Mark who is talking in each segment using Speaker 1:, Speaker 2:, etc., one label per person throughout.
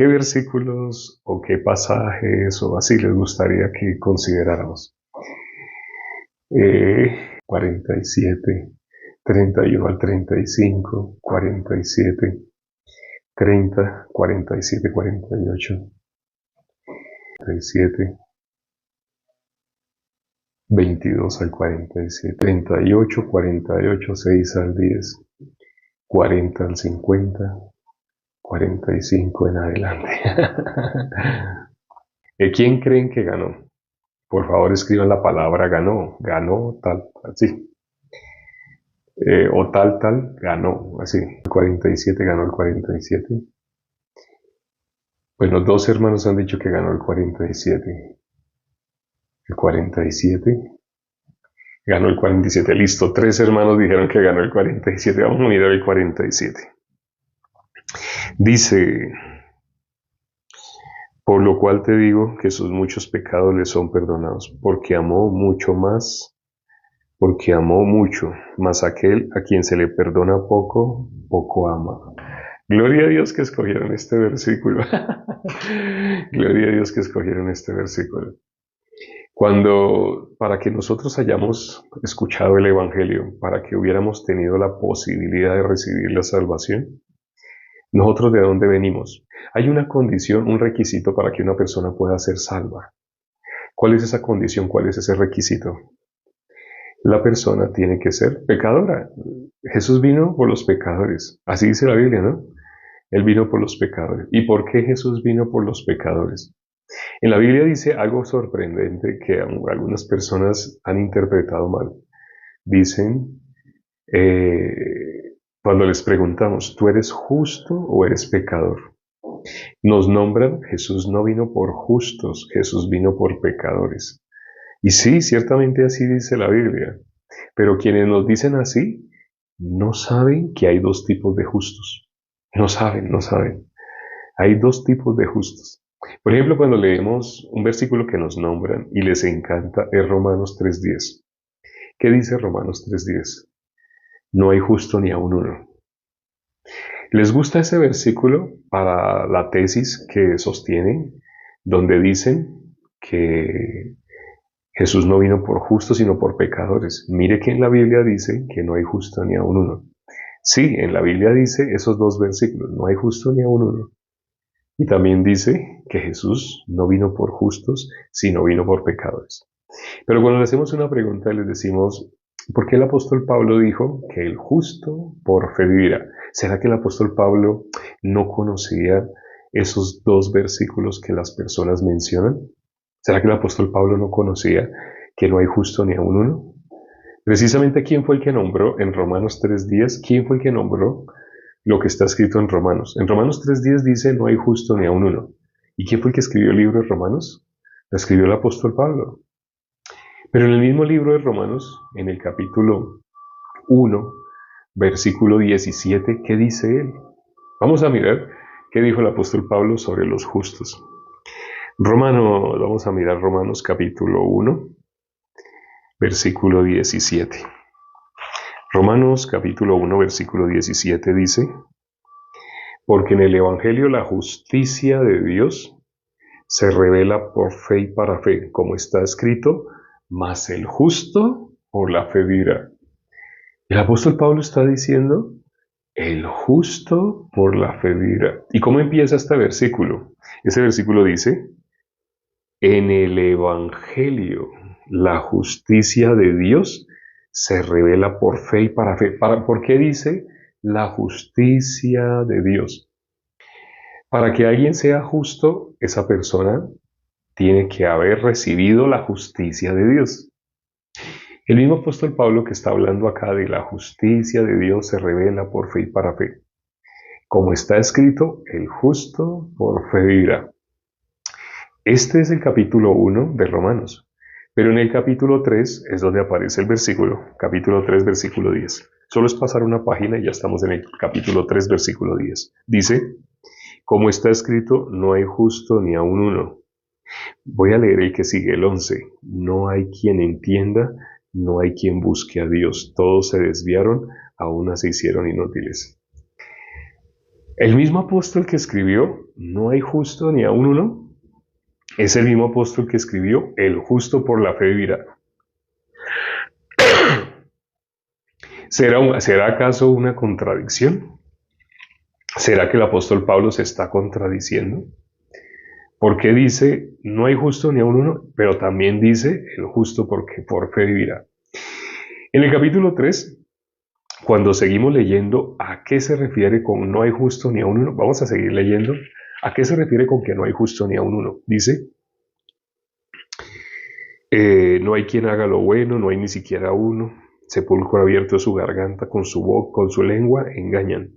Speaker 1: ¿Qué versículos o qué pasajes o así les gustaría que consideráramos? 47, 31 al 35, 47, 30, 47, 48, 37, 22 al 47, 38, 48, 6 al 10, 40 al 50, 45 en adelante. ¿Quién creen que ganó? Por favor, escriban la palabra ganó. Ganó tal, así. O tal, tal, ganó. Así. El 47 ganó el 47. Bueno, dos hermanos han dicho que ganó el 47. El 47. Ganó el 47. Listo. Tres hermanos dijeron que ganó el 47. Vamos a mirar el 47. Dice, por lo cual te digo que sus muchos pecados le son perdonados, porque amó mucho, mas aquel a quien se le perdona poco, poco ama. Gloria a Dios que escogieron este versículo. Gloria a Dios que escogieron este versículo. Para que nosotros hayamos escuchado el Evangelio, para que hubiéramos tenido la posibilidad de recibir la salvación, nosotros de dónde venimos. Hay una condición, un requisito para que una persona pueda ser salva. ¿Cuál es esa condición? ¿Cuál es ese requisito? La persona tiene que ser pecadora. Jesús vino por los pecadores. Así dice la Biblia, ¿no? Él vino por los pecadores. ¿Y por qué Jesús vino por los pecadores? En la Biblia dice algo sorprendente que algunas personas han interpretado mal. Dicen, cuando les preguntamos, ¿tú eres justo o eres pecador? Nos nombran, Jesús no vino por justos, Jesús vino por pecadores. Y sí, ciertamente así dice la Biblia. Pero quienes nos dicen así, no saben que hay dos tipos de justos. No saben, no saben. Hay dos tipos de justos. Por ejemplo, cuando leemos un versículo que nos nombran y les encanta, es Romanos 3:10. ¿Qué dice Romanos 3:10? No hay justo ni aun uno. ¿Les gusta ese versículo para la tesis que sostienen, donde dicen que Jesús no vino por justos, sino por pecadores? Mire que en la Biblia dice que no hay justo ni aun uno. Sí, en la Biblia dice esos dos versículos, no hay justo ni aun uno. Y también dice que Jesús no vino por justos, sino vino por pecadores. Pero cuando le hacemos una pregunta, les decimos, ¿por qué el apóstol Pablo dijo que el justo por fe vivirá? ¿Será que el apóstol Pablo no conocía esos dos versículos que las personas mencionan? ¿Será que el apóstol Pablo no conocía que no hay justo ni aun uno? Precisamente, ¿quién fue el que nombró en Romanos 3:10? ¿Quién fue el que nombró lo que está escrito en Romanos? En Romanos 3:10 dice, no hay justo ni aun uno. ¿Y quién fue el que escribió el libro de Romanos? Lo escribió el apóstol Pablo. Pero en el mismo libro de Romanos, en el capítulo 1, versículo 17, ¿qué dice él? Vamos a mirar qué dijo el apóstol Pablo sobre los justos. Vamos a mirar Romanos capítulo 1, versículo 17. Romanos capítulo 1, versículo 17 dice, porque en el Evangelio la justicia de Dios se revela por fe y para fe, como está escrito, mas el justo por la fe vivirá. El apóstol Pablo está diciendo, el justo por la fe vivirá. ¿Y cómo empieza este versículo? Ese versículo dice, en el Evangelio la justicia de Dios se revela por fe y para fe. ¿Por qué dice la justicia de Dios? Para que alguien sea justo, esa persona tiene que haber recibido la justicia de Dios. El mismo apóstol Pablo que está hablando acá de la justicia de Dios se revela por fe y para fe. Como está escrito, el justo por fe vivirá. Este es el capítulo 1 de Romanos. Pero en el capítulo 3 es donde aparece el versículo, capítulo 3, versículo 10. Solo es pasar una página y ya estamos en el capítulo 3, versículo 10. Dice, como está escrito, no hay justo ni aun uno. Voy a leer el que sigue, el 11. No hay quien entienda, no hay quien busque a Dios. Todos se desviaron, a una se hicieron inútiles. El mismo apóstol que escribió no hay justo ni aun uno, es el mismo apóstol que escribió el justo por la fe vivirá. ¿Será acaso una contradicción? ¿Será que el apóstol Pablo se está contradiciendo? Porque dice, no hay justo ni aun uno, pero también dice el justo porque por fe vivirá. En el capítulo 3, cuando seguimos leyendo a qué se refiere con no hay justo ni aun uno, vamos a seguir leyendo a qué se refiere con que no hay justo ni aun uno. Dice, no hay quien haga lo bueno, no hay ni siquiera uno. Sepulcro abierto es su garganta, con su boca, con su lengua engañan.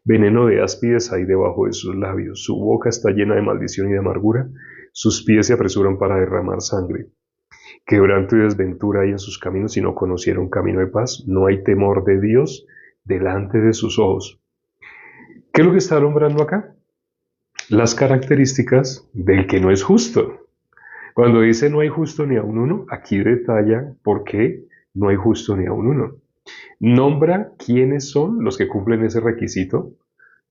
Speaker 1: Veneno de áspides hay debajo de sus labios. Su boca está llena de maldición y de amargura. Sus pies se apresuran para derramar sangre. Quebranto y desventura hay en sus caminos y no conocieron camino de paz. No hay temor de Dios delante de sus ojos. ¿Qué es lo que está nombrando acá? Las características del que no es justo. Cuando dice no hay justo ni aun uno, aquí detalla por qué no hay justo ni aun uno. Nombra quiénes son los que cumplen ese requisito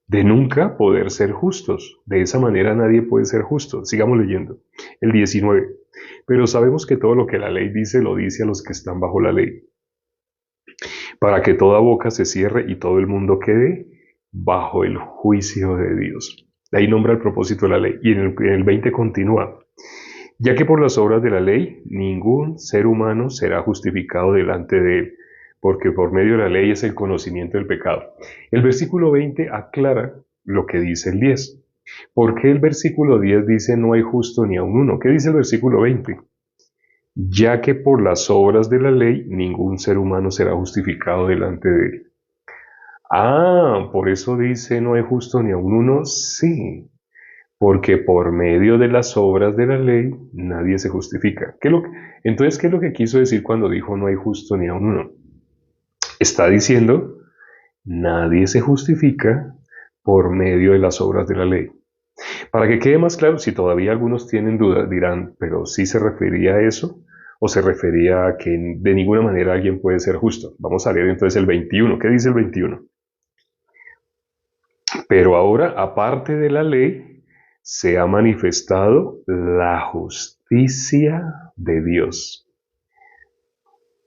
Speaker 1: de nunca poder ser justos. De esa manera nadie puede ser justo. Sigamos leyendo. El 19. Pero sabemos que todo lo que la ley dice lo dice a los que están bajo la ley, para que toda boca se cierre y todo el mundo quede bajo el juicio de Dios. De ahí nombra el propósito de la ley. Y en el 20 continúa. Ya que por las obras de la ley ningún ser humano será justificado delante de él, porque por medio de la ley es el conocimiento del pecado. El versículo 20 aclara lo que dice el 10. ¿Por qué el versículo 10 dice no hay justo ni aun uno? ¿Qué dice el versículo 20? Ya que por las obras de la ley ningún ser humano será justificado delante de él. Ah, por eso dice no hay justo ni aun uno. Sí, porque por medio de las obras de la ley nadie se justifica. Entonces, ¿qué es lo que quiso decir cuando dijo no hay justo ni aun uno? Está diciendo, nadie se justifica por medio de las obras de la ley. Para que quede más claro, si todavía algunos tienen dudas, dirán, pero ¿sí se refería a eso? ¿O se refería a que de ninguna manera alguien puede ser justo? Vamos a leer entonces el 21. ¿Qué dice el 21? Pero ahora, aparte de la ley, se ha manifestado la justicia de Dios,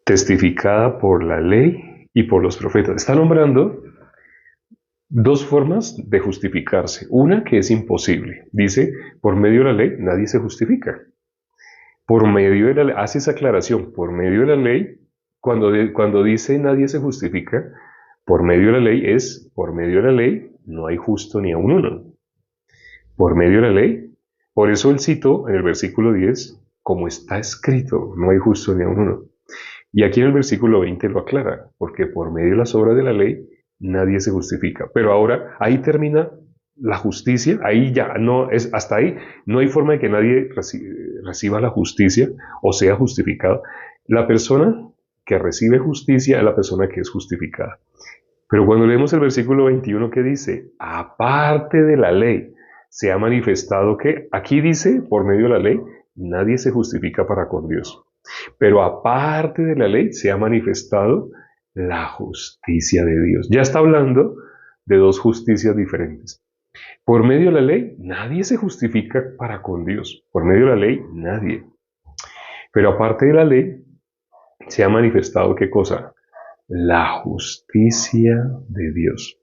Speaker 1: testificada por la ley y por los profetas. Está nombrando dos formas de justificarse. Una que es imposible. Dice, por medio de la ley nadie se justifica. Por medio de la ley, hace esa aclaración, por medio de la ley, cuando dice nadie se justifica, por medio de la ley es, por medio de la ley no hay justo ni aun uno. Por medio de la ley. Por eso él citó en el versículo 10, como está escrito, no hay justo ni aun uno. Y aquí en el versículo 20 lo aclara, porque por medio de las obras de la ley nadie se justifica. Pero ahora ahí termina la justicia, ahí ya no es, hasta ahí no hay forma de que nadie reciba la justicia o sea justificado. La persona que recibe justicia es la persona que es justificada. Pero cuando leemos el versículo 21 que dice, aparte de la ley, se ha manifestado que, aquí dice, por medio de la ley, nadie se justifica para con Dios. Pero aparte de la ley, se ha manifestado la justicia de Dios. Ya está hablando de dos justicias diferentes. Por medio de la ley, nadie se justifica para con Dios. Por medio de la ley, nadie. Pero aparte de la ley, se ha manifestado ¿qué cosa? La justicia de Dios.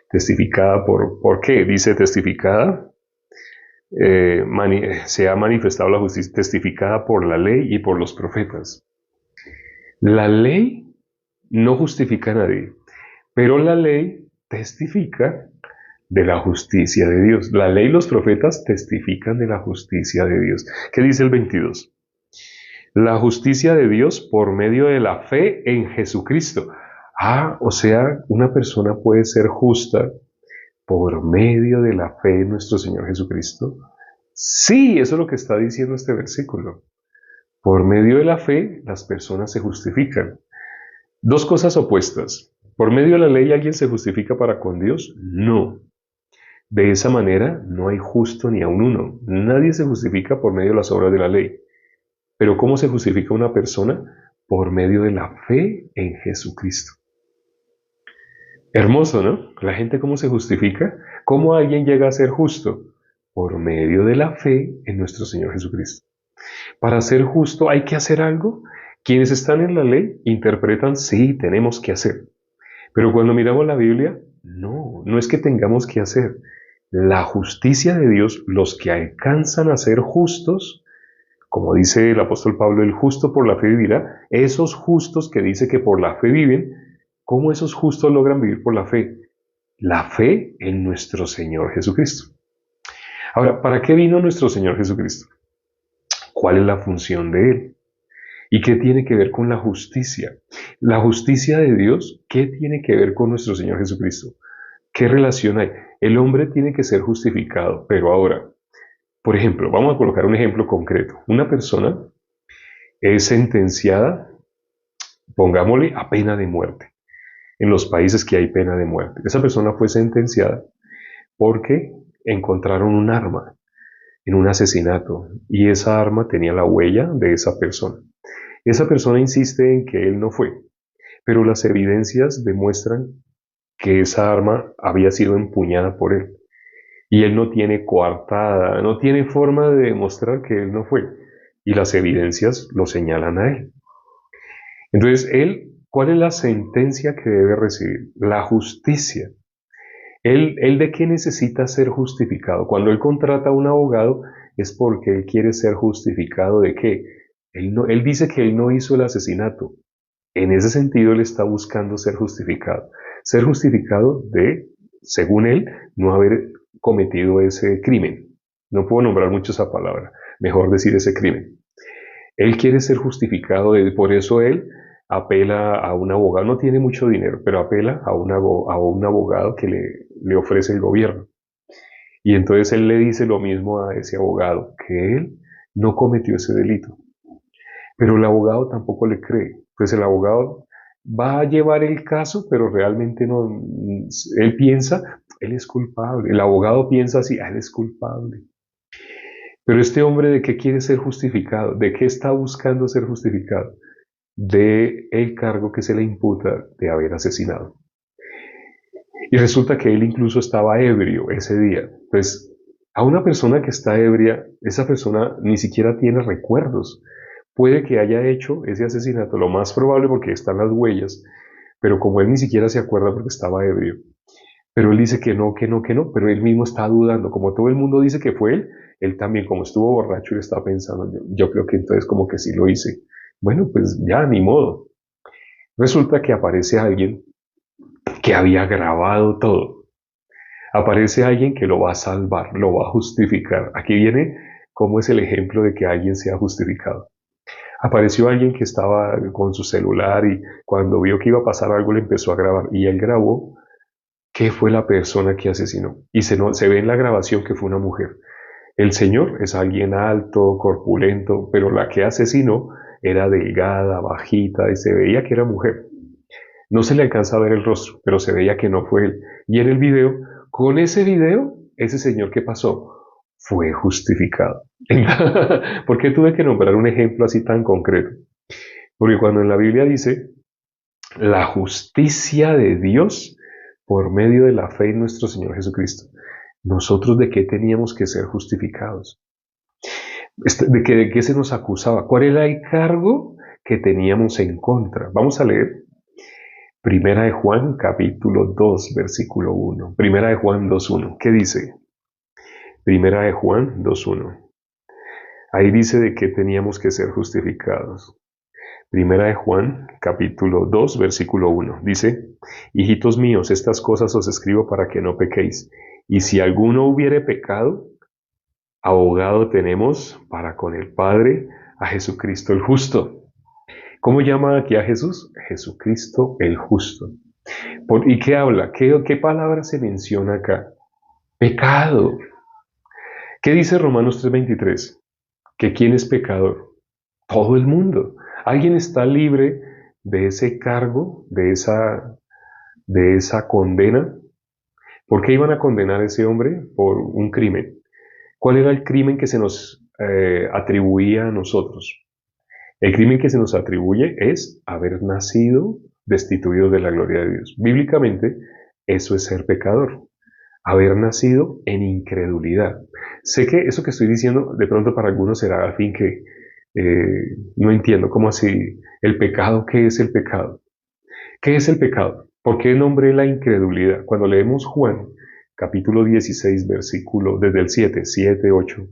Speaker 1: Testificada ¿por qué? Dice testificada, se ha manifestado la justicia testificada por la ley y por los profetas. La ley no justifica a nadie, pero la ley testifica de la justicia de Dios. La ley y los profetas testifican de la justicia de Dios. ¿Qué dice el 22? La justicia de Dios por medio de la fe en Jesucristo. O sea, una persona puede ser justa por medio de la fe en nuestro Señor Jesucristo. Sí, eso es lo que está diciendo este versículo. Por medio de la fe, las personas se justifican. Dos cosas opuestas. ¿Por medio de la ley alguien se justifica para con Dios? No. De esa manera no hay justo ni aun uno. Nadie se justifica por medio de las obras de la ley. Pero ¿cómo se justifica una persona? Por medio de la fe en Jesucristo. Hermoso, ¿no? La gente ¿cómo se justifica? ¿Cómo alguien llega a ser justo? Por medio de la fe en nuestro Señor Jesucristo. Para ser justo hay que hacer algo. Quienes están en la ley interpretan, sí, tenemos que hacer. Pero cuando miramos la Biblia, no, no es que tengamos que hacer. La justicia de Dios, los que alcanzan a ser justos, como dice el apóstol Pablo, el justo por la fe vivirá, esos justos que dice que por la fe viven, ¿cómo esos justos logran vivir por la fe? La fe en nuestro Señor Jesucristo. Ahora, ¿para qué vino nuestro Señor Jesucristo? ¿Cuál es la función de Él? ¿Y qué tiene que ver con la justicia? La justicia de Dios, ¿qué tiene que ver con nuestro Señor Jesucristo? ¿Qué relación hay? El hombre tiene que ser justificado, pero ahora, por ejemplo, vamos a colocar un ejemplo concreto. Una persona es sentenciada, pongámosle, a pena de muerte. En los países que hay pena de muerte. Esa persona fue sentenciada porque encontraron un arma en un asesinato y esa arma tenía la huella de esa persona. Esa persona insiste en que él no fue, pero las evidencias demuestran que esa arma había sido empuñada por él. Y él no tiene coartada, no tiene forma de demostrar que él no fue. Y las evidencias lo señalan a él. Entonces, él, ¿cuál es la sentencia que debe recibir? La justicia. Él de qué necesita ser justificado. Cuando él contrata a un abogado es porque él quiere ser justificado de qué. Él dice que él no hizo el asesinato. En ese sentido, él está buscando ser justificado. Ser justificado de, según él, no haber cometido ese crimen. No puedo nombrar mucho esa palabra. Mejor decir ese crimen. Él quiere ser justificado, por eso él apela a un abogado. No tiene mucho dinero, pero apela a un abogado que le ofrece el gobierno. Y entonces él le dice lo mismo a ese abogado, que él no cometió ese delito. Pero el abogado tampoco le cree. Pues el abogado va a llevar el caso, pero realmente no. Él piensa, él es culpable. El abogado piensa así, él es culpable. Pero este hombre, ¿de qué quiere ser justificado? ¿De qué está buscando ser justificado? De el cargo que se le imputa de haber asesinado. Y resulta que él incluso estaba ebrio ese día. Pues a una persona que está ebria, esa persona ni siquiera tiene recuerdos. Puede que haya hecho ese asesinato, lo más probable porque están las huellas, pero como él ni siquiera se acuerda porque estaba ebrio. Pero él dice que no, que no, que no, pero él mismo está dudando. Como todo el mundo dice que fue él también, como estuvo borracho, él está pensando, yo creo que entonces como que sí lo hice. Bueno, pues ya, ni modo. Resulta que aparece alguien que había grabado todo. Aparece alguien que lo va a salvar, lo va a justificar. Aquí viene cómo es el ejemplo de que alguien sea justificado. Apareció alguien que estaba con su celular y cuando vio que iba a pasar algo le empezó a grabar y él grabó qué fue la persona que asesinó. Y se ve en la grabación que fue una mujer. El señor es alguien alto, corpulento, pero la que asesinó era delgada, bajita y se veía que era mujer. No se le alcanza a ver el rostro, pero se veía que no fue él. Y en el video, con ese video, ese señor que pasó fue justificado. ¿Por qué tuve que nombrar un ejemplo así tan concreto? Porque cuando en la Biblia dice la justicia de Dios por medio de la fe en nuestro Señor Jesucristo, ¿nosotros de qué teníamos que ser justificados? ¿De qué se nos acusaba? ¿Cuál era el cargo que teníamos en contra? Vamos a leer Primera de Juan, capítulo 2, versículo 1. Primera de Juan 2.1. ¿Qué dice? Primera de Juan 2.1. Ahí dice de qué teníamos que ser justificados. Primera de Juan, capítulo 2, versículo 1. Dice, hijitos míos, estas cosas os escribo para que no pequéis. Y si alguno hubiere pecado, abogado tenemos para con el Padre, a Jesucristo el justo. ¿Cómo llama aquí a Jesús? Jesucristo el justo. ¿Y qué habla? ¿Qué palabra se menciona acá? Pecado. ¿Qué dice Romanos 3:23? ¿Que quién es pecador? Todo el mundo. ¿Alguien está libre de ese cargo, de esa condena? ¿Por qué iban a condenar a ese hombre? Por un crimen. ¿Cuál era el crimen que se nos atribuía a nosotros? El crimen que se nos atribuye es haber nacido destituidos de la gloria de Dios. Bíblicamente, eso es ser pecador. haber nacido en incredulidad. Sé que eso que estoy diciendo de pronto para algunos será al fin que no entiendo cómo así el pecado. ¿Qué es el pecado? ¿Qué es el pecado? ¿Por qué nombré la incredulidad? Cuando leemos Juan, capítulo 16, versículo desde el 7, 8,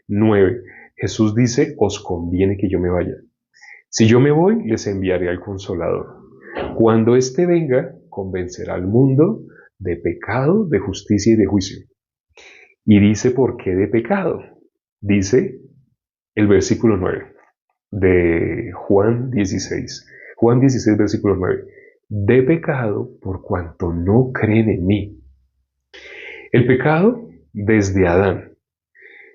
Speaker 1: 9, Jesús dice, os conviene que yo me vaya. Si yo me voy, les enviaré al Consolador. Cuando éste venga, convencerá al mundo de pecado, de justicia y de juicio. Y dice, ¿por qué de pecado? Dice el versículo 9 de Juan 16. Juan 16, versículo 9. De pecado por cuanto no creen en mí. El pecado desde Adán.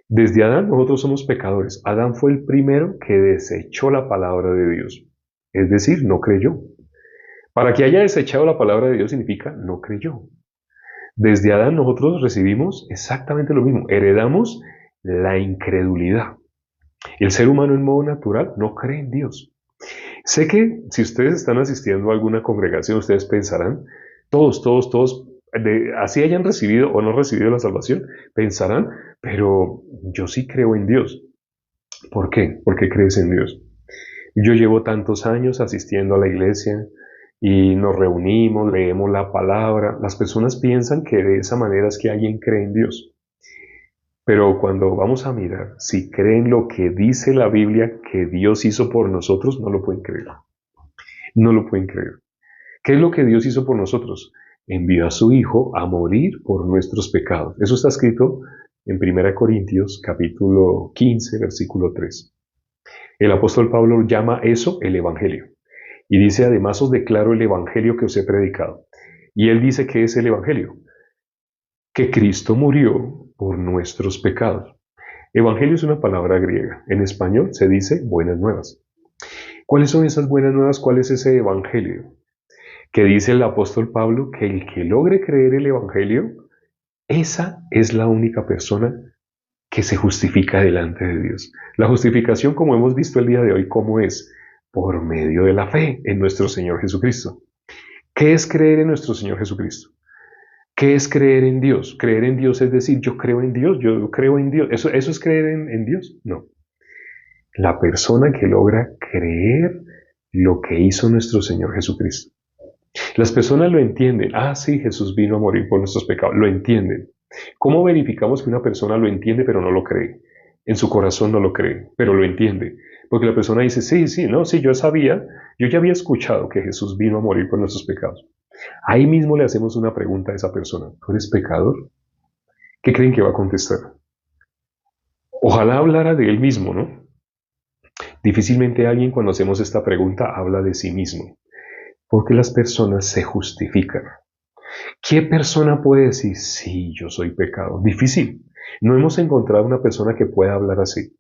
Speaker 1: Desde Adán nosotros somos pecadores. Adán fue el primero que desechó la palabra de Dios. Es decir, no creyó. Para que haya desechado la palabra de Dios significa no creyó. Desde Adán nosotros recibimos exactamente lo mismo. Heredamos la incredulidad. El ser humano en modo natural no cree en Dios. Sé que si ustedes están asistiendo a alguna congregación, ustedes pensarán, todos, así hayan recibido o no recibido la salvación, pensarán, pero yo sí creo en Dios. ¿Por qué? ¿Por qué crees en Dios? Yo llevo tantos años asistiendo a la iglesia y nos reunimos, leemos la palabra. Las personas piensan que de esa manera es que alguien cree en Dios. Pero cuando vamos a mirar, si creen lo que dice la Biblia que Dios hizo por nosotros, no lo pueden creer. No lo pueden creer. ¿Qué es lo que Dios hizo por nosotros? Envió a su Hijo a morir por nuestros pecados. Eso está escrito en 1 Corintios capítulo 15, versículo 3. El apóstol Pablo llama eso el Evangelio. Y dice, además os declaro el Evangelio que os he predicado. Y él dice, ¿qué es el Evangelio? Que Cristo murió por nuestros pecados. Evangelio es una palabra griega. En español se dice buenas nuevas. ¿Cuáles son esas buenas nuevas? ¿Cuál es ese Evangelio? Que dice el apóstol Pablo que el que logre creer el Evangelio, esa es la única persona que se justifica delante de Dios. La justificación, como hemos visto el día de hoy, ¿cómo es? Por medio de la fe en nuestro Señor Jesucristo. ¿Qué es creer en nuestro Señor Jesucristo? ¿Qué es creer en Dios? Creer en Dios es decir, yo creo en Dios, yo creo en Dios. ¿Eso es creer en Dios? No. La persona que logra creer lo que hizo nuestro Señor Jesucristo. Las personas lo entienden. Ah, sí, Jesús vino a morir por nuestros pecados. Lo entienden. ¿Cómo verificamos que una persona lo entiende pero no lo cree? En su corazón no lo cree, pero lo entiende. Porque la persona dice, sí, no, sí, yo sabía, yo ya había escuchado que Jesús vino a morir por nuestros pecados. Ahí mismo le hacemos una pregunta a esa persona. ¿Tú eres pecador? ¿Qué creen que va a contestar? Ojalá hablara de él mismo, ¿no? Difícilmente alguien cuando hacemos esta pregunta habla de sí mismo. Porque las personas se justifican. ¿Qué persona puede decir, sí, yo soy pecador? Difícil. No hemos encontrado una persona que pueda hablar así.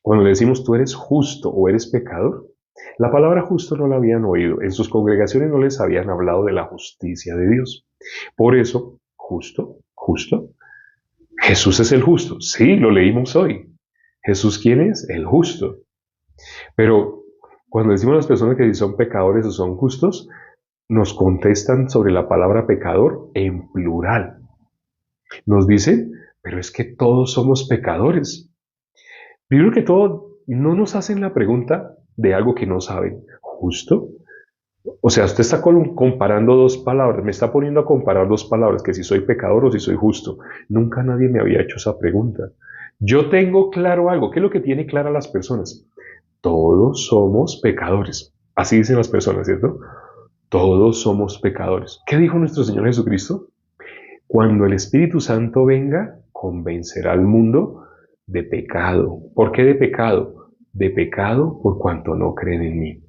Speaker 1: Cuando le decimos tú eres justo o eres pecador, la palabra justo no la habían oído. En sus congregaciones no les habían hablado de la justicia de Dios. Por eso, justo, Jesús es el justo. Sí, lo leímos hoy. ¿Jesús quién es? El justo. Pero cuando decimos a las personas que si son pecadores o son justos, nos contestan sobre la palabra pecador en plural. Nos dicen, pero es que todos somos pecadores. Primero que todo, no nos hacen la pregunta de algo que no saben. ¿Justo? O sea, usted está comparando dos palabras, me está poniendo a comparar dos palabras, que si soy pecador o si soy justo. Nunca nadie me había hecho esa pregunta. Yo tengo claro algo. ¿Qué es lo que tiene clara las personas? Todos somos pecadores. Así dicen las personas, ¿cierto? Todos somos pecadores. ¿Qué dijo nuestro Señor Jesucristo? Cuando el Espíritu Santo venga, convencerá al mundo de pecado. ¿Por qué de pecado? De pecado por cuanto no creen en mí.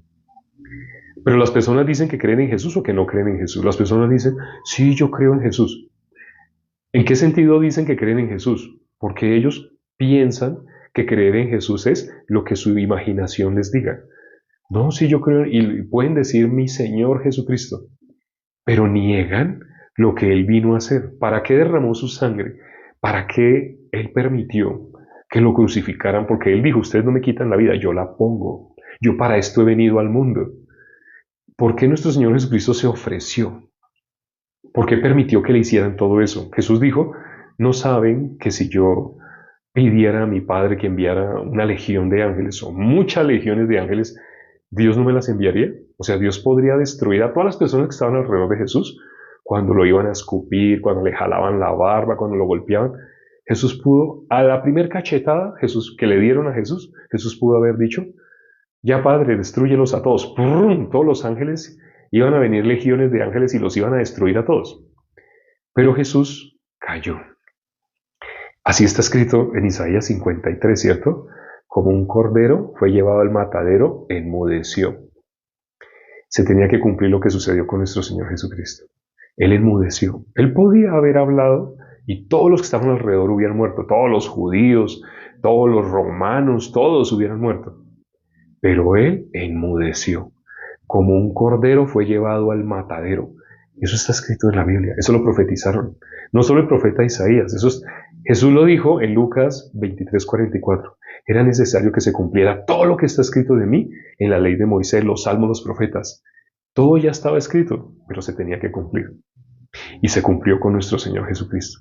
Speaker 1: Pero las personas dicen que creen en Jesús o que no creen en Jesús. Las personas dicen, sí, yo creo en Jesús. ¿En qué sentido dicen que creen en Jesús? Porque ellos piensan que creer en Jesús es lo que su imaginación les diga. No, sí, yo creo, y pueden decir mi Señor Jesucristo, pero niegan lo que Él vino a hacer. ¿Para qué derramó su sangre? ¿Para qué Él permitió que lo crucificaran? Porque Él dijo, ustedes no me quitan la vida, yo la pongo. Yo para esto he venido al mundo. ¿Por qué nuestro Señor Jesucristo se ofreció? ¿Por qué permitió que le hicieran todo eso? Jesús dijo, no saben que si yo pidiera a mi Padre que enviara una legión de ángeles o muchas legiones de ángeles, ¿Dios no me las enviaría? O sea, Dios podría destruir a todas las personas que estaban alrededor de Jesús cuando lo iban a escupir, cuando le jalaban la barba, cuando lo golpeaban. Jesús pudo, a la primer cachetada Jesús, que le dieron a Jesús, Jesús pudo haber dicho, ya Padre, destruyelos a todos. ¡Prum! Todos los ángeles, iban a venir legiones de ángeles y los iban a destruir a todos. Pero Jesús cayó. Así está escrito en Isaías 53, ¿cierto? Como un cordero fue llevado al matadero, enmudeció. Se tenía que cumplir lo que sucedió con nuestro Señor Jesucristo. Él enmudeció. Él podía haber hablado y todos los que estaban alrededor hubieran muerto. Todos los judíos, todos los romanos, todos hubieran muerto. Pero él enmudeció. Como un cordero fue llevado al matadero. Eso está escrito en la Biblia. Eso lo profetizaron. No solo el profeta Isaías. Jesús lo dijo en Lucas 23:44. Era necesario que se cumpliera todo lo que está escrito de mí en la ley de Moisés, los salmos, los profetas. Todo ya estaba escrito, pero se tenía que cumplir. Y se cumplió con nuestro Señor Jesucristo.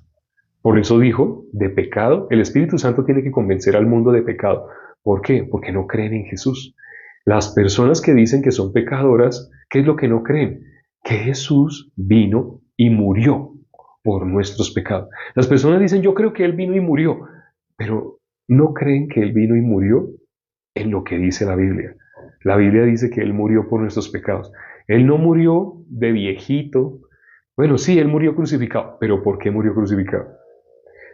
Speaker 1: Por eso dijo, de pecado, el Espíritu Santo tiene que convencer al mundo de pecado. ¿Por qué? Porque no creen en Jesús. Las personas que dicen que son pecadoras, ¿qué es lo que no creen? Que Jesús vino y murió por nuestros pecados. Las personas dicen, yo creo que Él vino y murió, pero no creen que Él vino y murió en lo que dice la Biblia. La Biblia dice que Él murió por nuestros pecados. Él no murió de viejito. Bueno, sí, Él murió crucificado, pero ¿por qué murió crucificado?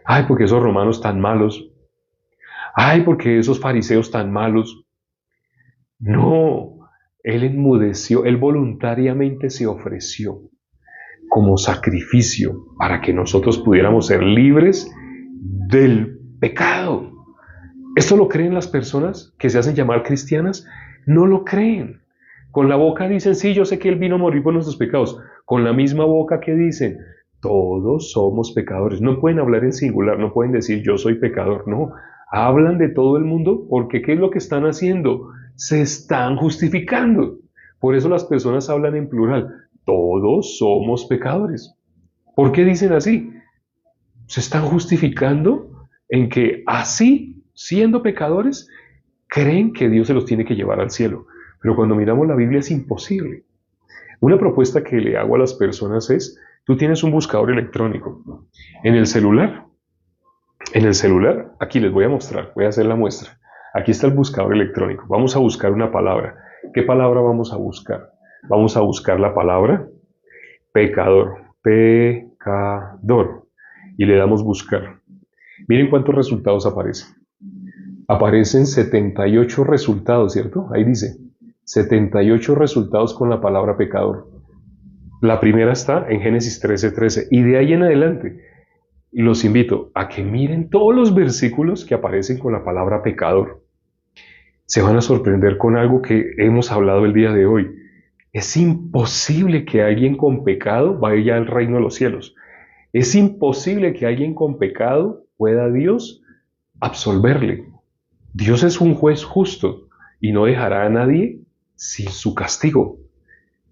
Speaker 1: Ay, porque esos romanos tan malos. Ay, porque esos fariseos tan malos. No, Él enmudeció, Él voluntariamente se ofreció como sacrificio para que nosotros pudiéramos ser libres del pecado. ¿Esto lo creen las personas que se hacen llamar cristianas? No lo creen. Con la boca dicen, sí, yo sé que Él vino a morir por nuestros pecados. Con la misma boca que dicen, todos somos pecadores. No pueden hablar en singular, no pueden decir yo soy pecador. No, hablan de todo el mundo porque ¿qué es lo que están haciendo? Se están justificando. Por eso las personas hablan en plural. Todos somos pecadores. ¿Por qué dicen así? Se están justificando en que así, siendo pecadores, creen que Dios se los tiene que llevar al cielo. Pero cuando miramos la Biblia es imposible. Una propuesta que le hago a las personas es, tú tienes un buscador electrónico. En el celular, aquí les voy a mostrar, voy a hacer la muestra. Aquí está el buscador electrónico. Vamos a buscar una palabra. ¿Qué palabra vamos a buscar? Vamos a buscar la palabra pecador. Pecador. Y le damos buscar. Miren cuántos resultados aparecen. Aparecen 78 resultados, ¿cierto? Ahí dice 78 resultados con la palabra pecador. La primera está en Génesis 13:13 y de ahí en adelante. Y los invito a que miren todos los versículos que aparecen con la palabra pecador. Se van a sorprender con algo que hemos hablado el día de hoy. Es imposible que alguien con pecado vaya al reino de los cielos. Es imposible que alguien con pecado pueda a Dios absolverle. Dios es un juez justo y no dejará a nadie sin su castigo.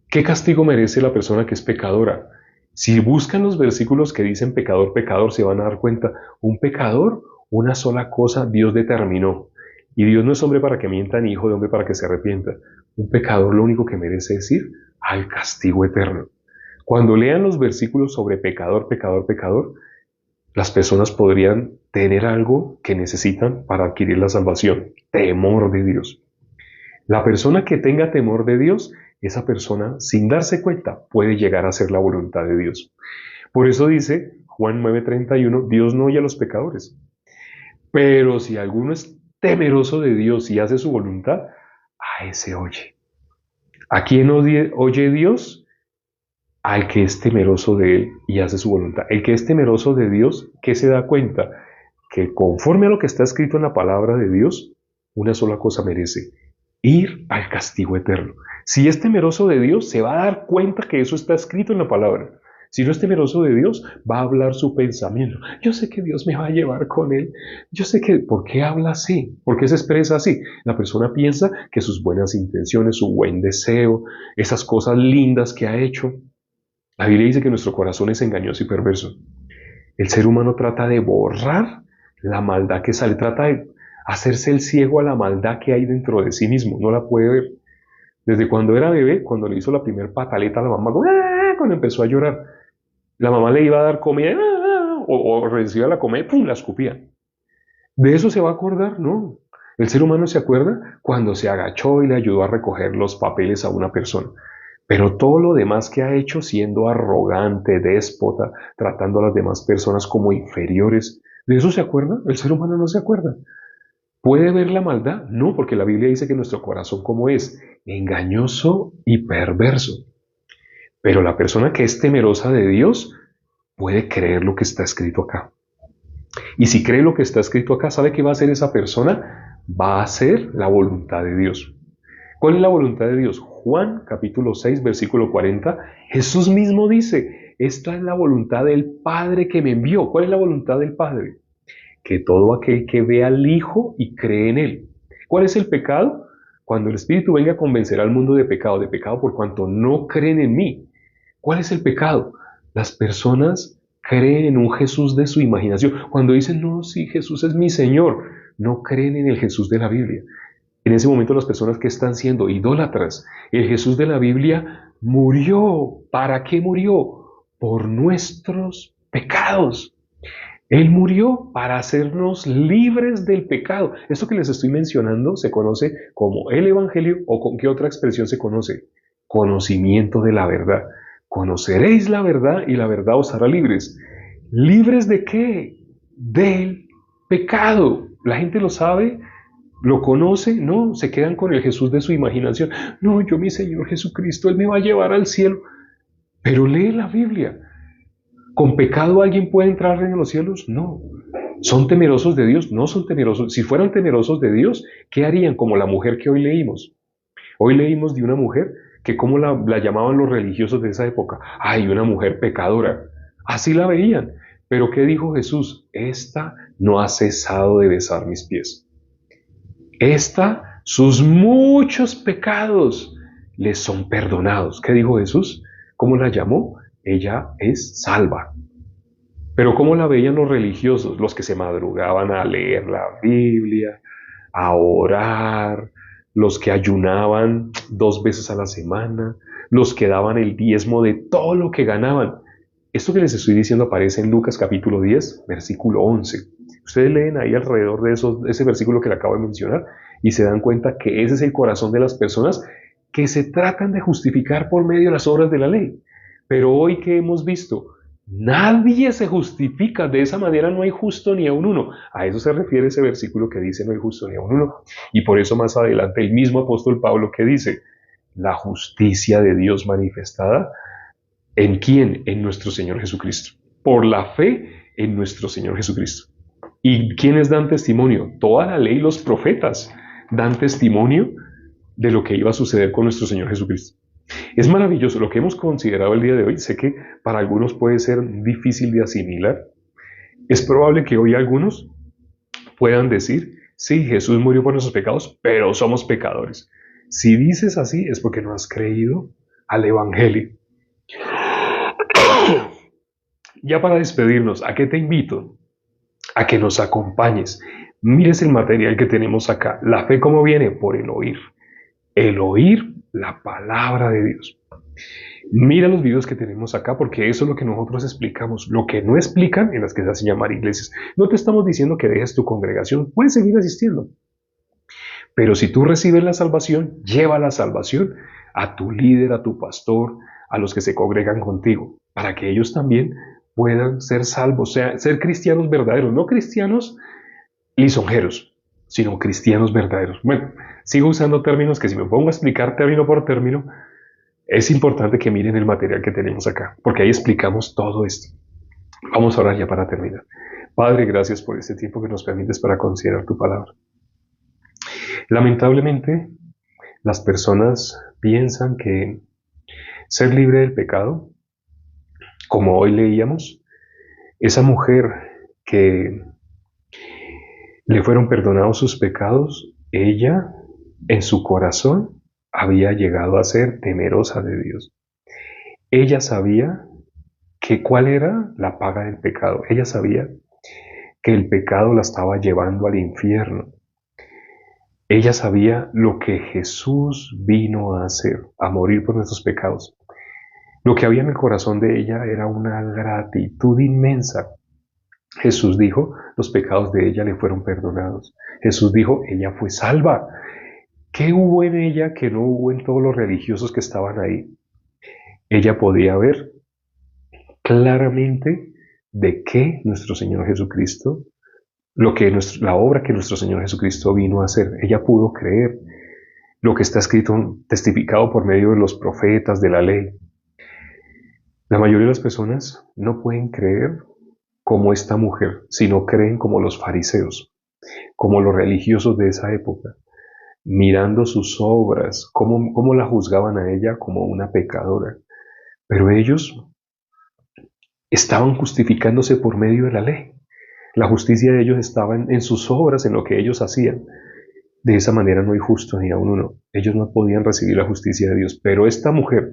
Speaker 1: ¿Qué castigo merece la persona que es pecadora? Si buscan los versículos que dicen pecador, pecador, se van a dar cuenta, un pecador, una sola cosa Dios determinó. Y Dios no es hombre para que mienta, ni hijo de hombre para que se arrepienta. Un pecador lo único que merece es ir al castigo eterno. Cuando lean los versículos sobre pecador, pecador, pecador, las personas podrían tener algo que necesitan para adquirir la salvación, temor de Dios. La persona que tenga temor de Dios, esa persona, sin darse cuenta, puede llegar a hacer la voluntad de Dios. Por eso dice Juan 9:31, Dios no oye a los pecadores. Pero si alguno es temeroso de Dios y hace su voluntad, a ese oye. ¿A quién oye Dios? Al que es temeroso de Él y hace su voluntad. El que es temeroso de Dios, ¿qué se da cuenta? Que conforme a lo que está escrito en la palabra de Dios, una sola cosa merece: ir al castigo eterno. Si es temeroso de Dios, se va a dar cuenta que eso está escrito en la palabra. Si no es temeroso de Dios, va a hablar su pensamiento. Yo sé que Dios me va a llevar con Él. Yo sé que, ¿por qué habla así? ¿Por qué se expresa así? La persona piensa que sus buenas intenciones, su buen deseo, esas cosas lindas que ha hecho, La Biblia dice que nuestro corazón es engañoso y perverso. El ser humano trata de borrar la maldad que sale, trata de hacerse el ciego a la maldad que hay dentro de sí mismo, no la puede ver. Desde cuando era bebé, cuando le hizo la primera pataleta a la mamá, ¡ah! Cuando empezó a llorar, la mamá le iba a dar comida, ¡ah! o recibía la comida y ¡pum! La escupía. ¿De eso se va a acordar? No. El ser humano se acuerda cuando se agachó y le ayudó a recoger los papeles a una persona. Pero todo lo demás que ha hecho, siendo arrogante, déspota, tratando a las demás personas como inferiores, ¿de eso se acuerda? El ser humano no se acuerda. ¿Puede ver la maldad? No, porque la Biblia dice que nuestro corazón como es, engañoso y perverso. Pero la persona que es temerosa de Dios puede creer lo que está escrito acá. Y si cree lo que está escrito acá, ¿sabe qué va a hacer esa persona? Va a hacer la voluntad de Dios. ¿Cuál es la voluntad de Dios? Juan capítulo 6, versículo 40. Jesús mismo dice, esta es la voluntad del Padre que me envió. ¿Cuál es la voluntad del Padre? Que todo aquel que ve al Hijo y cree en Él. ¿Cuál es el pecado? Cuando el Espíritu venga a convencer al mundo de pecado por cuanto no creen en mí. ¿Cuál es el pecado? Las personas creen en un Jesús de su imaginación. Cuando dicen, no, sí, Jesús es mi Señor, no creen en el Jesús de la Biblia. En ese momento las personas que están siendo idólatras, el Jesús de la Biblia murió. ¿Para qué murió? Por nuestros pecados. Él murió para hacernos libres del pecado. Esto que les estoy mencionando se conoce como el Evangelio, o con qué otra expresión se conoce. Conocimiento de la verdad. Conoceréis la verdad y la verdad os hará libres. ¿Libres de qué? Del pecado. La gente lo sabe, lo conoce, no, se quedan con el Jesús de su imaginación. No, yo mi Señor Jesucristo, Él me va a llevar al cielo. Pero lee la Biblia. ¿Con pecado alguien puede entrar en los cielos? No. ¿Son temerosos de Dios? No son temerosos. Si fueran temerosos de Dios, ¿qué harían como la mujer que hoy leímos? Hoy leímos de una mujer que como la llamaban los religiosos de esa época. ¡Ay, una mujer pecadora! Así la veían. Pero ¿qué dijo Jesús? Esta no ha cesado de besar mis pies. Esta, sus muchos pecados les son perdonados. ¿Qué dijo Jesús? ¿Cómo la llamó? Ella es salva. Pero ¿cómo la veían los religiosos? Los que se madrugaban a leer la Biblia, a orar, los que ayunaban 2 veces a la semana, los que daban el diezmo de todo lo que ganaban. Esto que les estoy diciendo aparece en Lucas capítulo 10, versículo 11. Ustedes leen ahí alrededor de ese versículo que le acabo de mencionar y se dan cuenta que ese es el corazón de las personas que se tratan de justificar por medio de las obras de la ley. Pero hoy que hemos visto, nadie se justifica, de esa manera no hay justo ni a un uno. A eso se refiere ese versículo que dice no hay justo ni a un uno. Y por eso más adelante el mismo apóstol Pablo que dice, la justicia de Dios manifestada, ¿en quién? En nuestro Señor Jesucristo. Por la fe en nuestro Señor Jesucristo. ¿Y quiénes dan testimonio? Toda la ley y los profetas dan testimonio de lo que iba a suceder con nuestro Señor Jesucristo. Es maravilloso lo que hemos considerado el día de hoy. Sé que para algunos puede ser difícil de asimilar. Es probable que hoy algunos puedan decir, sí, Jesús murió por nuestros pecados, pero somos pecadores. Si dices así es porque no has creído al Evangelio. Ya para despedirnos, ¿a qué te invito? A que nos acompañes. Mires el material que tenemos acá. La fe, ¿cómo viene? Por el oír. El oír la palabra de Dios. Mira los videos que tenemos acá porque eso es lo que nosotros explicamos. Lo que no explican en las que se hacen llamar iglesias. No te estamos diciendo que dejes tu congregación. Puedes seguir asistiendo. Pero si tú recibes la salvación, lleva la salvación a tu líder, a tu pastor, a los que se congregan contigo, para que ellos también puedan ser salvos, o sea, ser cristianos verdaderos, no cristianos lisonjeros, sino cristianos verdaderos. Bueno, sigo usando términos que si me pongo a explicar término por término, es importante que miren el material que tenemos acá, porque ahí explicamos todo esto. Vamos a orar ya para terminar. Padre, gracias por este tiempo que nos permites para considerar tu palabra. Lamentablemente, las personas piensan que ser libre del pecado, como hoy leíamos, esa mujer que le fueron perdonados sus pecados, ella en su corazón había llegado a ser temerosa de Dios. Ella sabía que cuál era la paga del pecado. Ella sabía que el pecado la estaba llevando al infierno. Ella sabía lo que Jesús vino a hacer, a morir por nuestros pecados. Lo que había en el corazón de ella era una gratitud inmensa. Jesús dijo, los pecados de ella le fueron perdonados. Jesús dijo, ella fue salva. ¿Qué hubo en ella que no hubo en todos los religiosos que estaban ahí? Ella podía ver claramente de qué nuestro Señor Jesucristo, la obra que nuestro Señor Jesucristo vino a hacer. Ella pudo creer lo que está escrito, testificado por medio de los profetas, de la ley. La mayoría de las personas no pueden creer como esta mujer, sino creen como los fariseos, como los religiosos de esa época, mirando sus obras, cómo la juzgaban a ella como una pecadora. Pero ellos estaban justificándose por medio de la ley. La justicia de ellos estaba en sus obras, en lo que ellos hacían. De esa manera no hay justo ni aun uno. Ellos no podían recibir la justicia de Dios. Pero esta mujer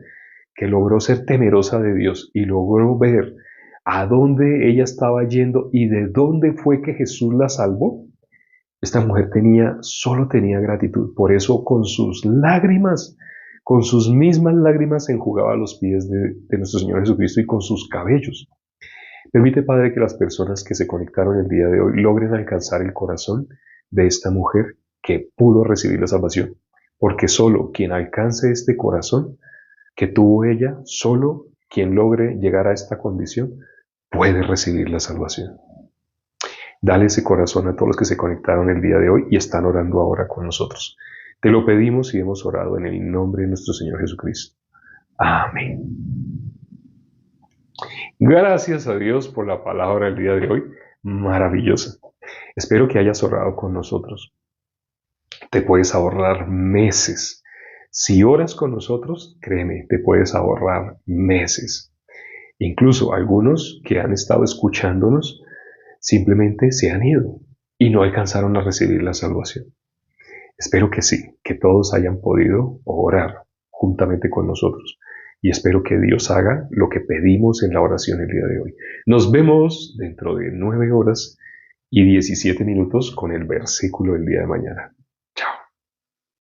Speaker 1: que logró ser temerosa de Dios y logró ver a dónde ella estaba yendo y de dónde fue que Jesús la salvó, esta mujer solo tenía gratitud. Por eso con sus lágrimas, con sus mismas lágrimas, enjugaba los pies de nuestro Señor Jesucristo y con sus cabellos. Permite, Padre, que las personas que se conectaron el día de hoy logren alcanzar el corazón de esta mujer que pudo recibir la salvación. Porque solo quien alcance este corazón que tuvo ella, solo quien logre llegar a esta condición, puede recibir la salvación. Dale ese corazón a todos los que se conectaron el día de hoy y están orando ahora con nosotros. Te lo pedimos y hemos orado en el nombre de nuestro Señor Jesucristo. Amén. Gracias a Dios por la palabra del día de hoy, maravillosa. Espero que hayas orado con nosotros. Te puedes ahorrar meses. Si oras con nosotros, créeme, te puedes ahorrar meses. Incluso algunos que han estado escuchándonos simplemente se han ido y no alcanzaron a recibir la salvación. Espero que sí, que todos hayan podido orar juntamente con nosotros. Y espero que Dios haga lo que pedimos en la oración el día de hoy. Nos vemos dentro de 9 horas y 17 minutos con el versículo del día de mañana.